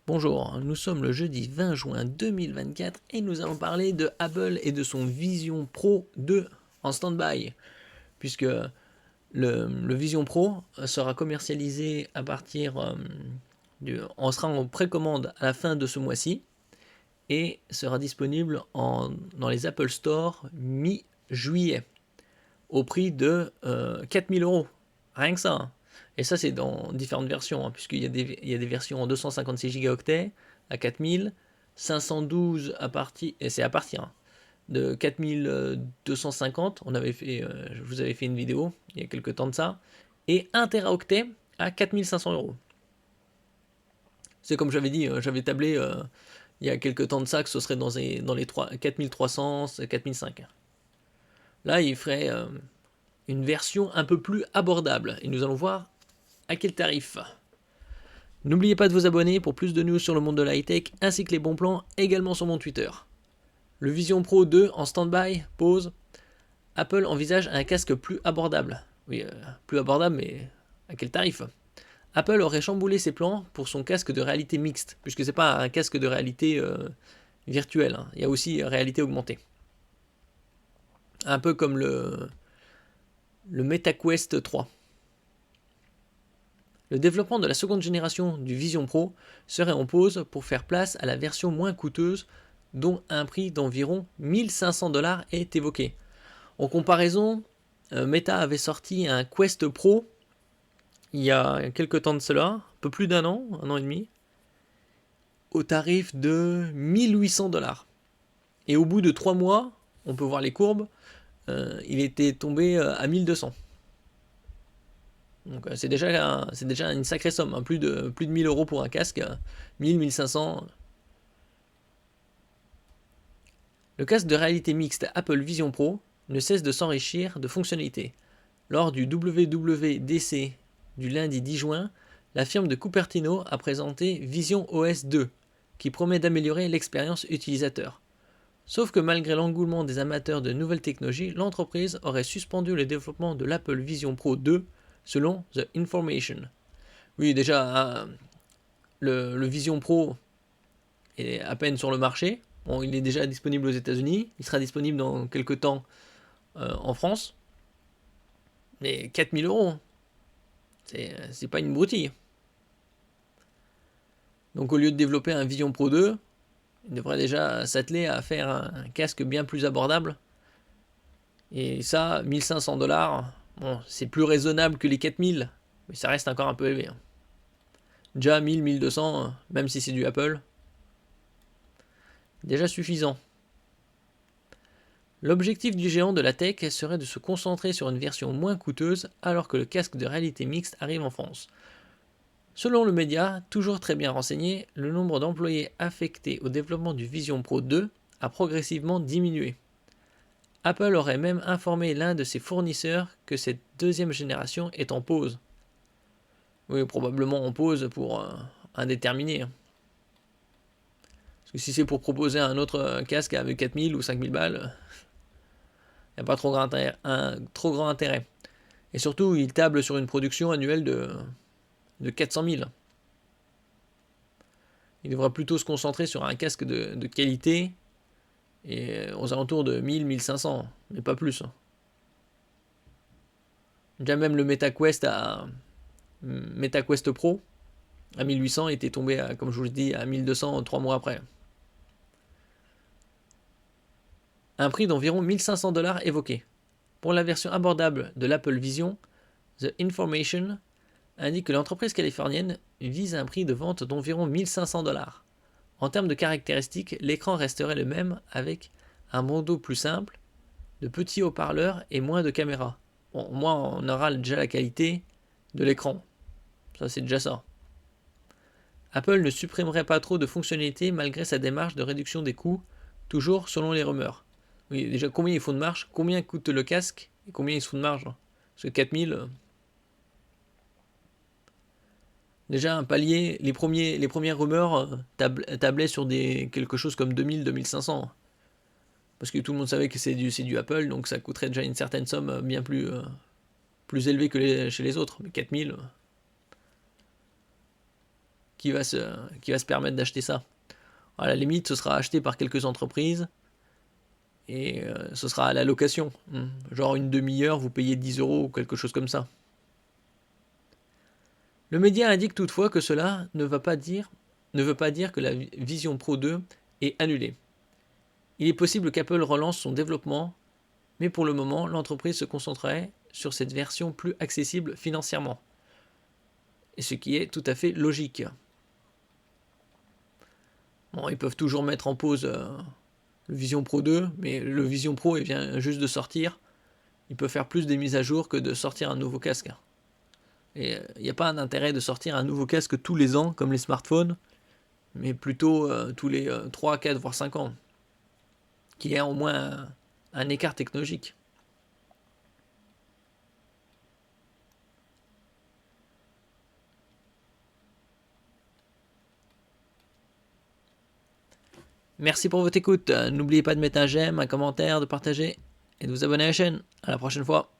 Bonjour, nous sommes le jeudi 20 juin 2024 et nous allons parler de Apple et de son Vision Pro 2 en stand-by, puisque le Vision Pro sera commercialisé à partir on sera en précommande à la fin de ce mois-ci et sera disponible dans les Apple Store mi-juillet au prix de 4000 euros. Rien que ça, hein. Et ça, c'est dans différentes versions, hein, puisqu'il y a des versions en 256 Go à 4000, 512 à partir, et c'est à partir hein, de 4250. Je vous avais fait une vidéo il y a quelques temps de ça, et 1 Teraoctet à 4500 euros. C'est comme j'avais dit, j'avais tablé il y a quelques temps de ça que ce serait dans les 4300, 4005. Là, il ferait une version un peu plus abordable, et nous allons voir à quel tarif. N'oubliez pas de vous abonner pour plus de news sur le monde de la high-tech ainsi que les bons plans également sur mon Twitter. Le Vision Pro 2 en stand-by, pause. Apple envisage un casque plus abordable. Oui, plus abordable, mais à quel tarif? Apple aurait chamboulé ses plans pour son casque de réalité mixte, puisque c'est pas un casque de réalité virtuelle, hein. Il y a aussi réalité augmentée. Un peu comme le MetaQuest 3. Le développement de la seconde génération du Vision Pro serait en pause pour faire place à la version moins coûteuse dont un prix d'environ 1500 $ est évoqué. En comparaison, Meta avait sorti un Quest Pro il y a quelques temps de cela, un peu plus d'un an et demi, au tarif de 1800 $. Et au bout de 3 mois, on peut voir les courbes, il était tombé à 1200. Donc c'est déjà une sacrée somme, hein. Plus de 1000 euros pour un casque, 1000, 1500. Le casque de réalité mixte Apple Vision Pro ne cesse de s'enrichir de fonctionnalités. Lors du WWDC du lundi 10 juin, la firme de Cupertino a présenté Vision OS 2, qui promet d'améliorer l'expérience utilisateur. Sauf que malgré l'engouement des amateurs de nouvelles technologies, l'entreprise aurait suspendu le développement de l'Apple Vision Pro 2, selon The Information. Oui, déjà, le Vision Pro est à peine sur le marché. Bon, il est déjà disponible aux États-Unis. Il sera disponible dans quelques temps en France. Mais 4000 euros, c'est pas une broutille. Donc au lieu de développer un Vision Pro 2, il devrait déjà s'atteler à faire un casque bien plus abordable. Et ça, 1500 $, bon, c'est plus raisonnable que les 4000, mais ça reste encore un peu élevé, hein. Déjà 1000, 1200, même si c'est du Apple, déjà suffisant. L'objectif du géant de la tech serait de se concentrer sur une version moins coûteuse alors que le casque de réalité mixte arrive en France. Selon le média, toujours très bien renseigné, le nombre d'employés affectés au développement du Vision Pro 2 a progressivement diminué. Apple aurait même informé l'un de ses fournisseurs que cette deuxième génération est en pause. Oui, probablement en pause pour indéterminé. Parce que si c'est pour proposer un autre casque avec 4000 ou 5000 balles, il n'y a pas trop grand intérêt. Et surtout, il table sur une production annuelle de 400 000. Il devrait plutôt se concentrer sur un casque de qualité et aux alentours de 1000-1500, mais pas plus. Déjà même le MetaQuest Pro à 1800 était tombé, comme je vous l'ai dit, à 1200 3 mois après. Un prix d'environ 1500 $ évoqué. Pour la version abordable de l'Apple Vision, The Information indique que l'entreprise californienne vise un prix de vente d'environ 1500 $. En termes de caractéristiques, l'écran resterait le même avec un bandeau plus simple, de petits haut-parleurs et moins de caméras. Bon, au moins on aura déjà la qualité de l'écran. Ça c'est déjà ça. Apple ne supprimerait pas trop de fonctionnalités malgré sa démarche de réduction des coûts, toujours selon les rumeurs. Oui, déjà combien il faut de marge, combien coûte le casque et combien il faut de marge. Parce que 4000... Déjà un palier, les premières rumeurs tablaient sur quelque chose comme 2000-2500. Parce que tout le monde savait que c'est du Apple, donc ça coûterait déjà une certaine somme bien plus élevée que chez les autres. Mais 4000, qui va se permettre d'acheter ça. À la limite, ce sera acheté par quelques entreprises et ce sera à la location. Genre une demi-heure, vous payez 10 € ou quelque chose comme ça. Le média indique toutefois que cela ne veut pas dire que la Vision Pro 2 est annulée. Il est possible qu'Apple relance son développement, mais pour le moment, l'entreprise se concentrerait sur cette version plus accessible financièrement. Et ce qui est tout à fait logique. Bon, ils peuvent toujours mettre en pause le Vision Pro 2, mais le Vision Pro il vient juste de sortir. Il peut faire plus des mises à jour que de sortir un nouveau casque. Et il n'y a pas d'intérêt de sortir un nouveau casque tous les ans, comme les smartphones, mais plutôt tous les 3, 4, voire 5 ans. Qu'il y ait au moins un écart technologique. Merci pour votre écoute. N'oubliez pas de mettre un j'aime, un commentaire, de partager et de vous abonner à la chaîne. À la prochaine fois.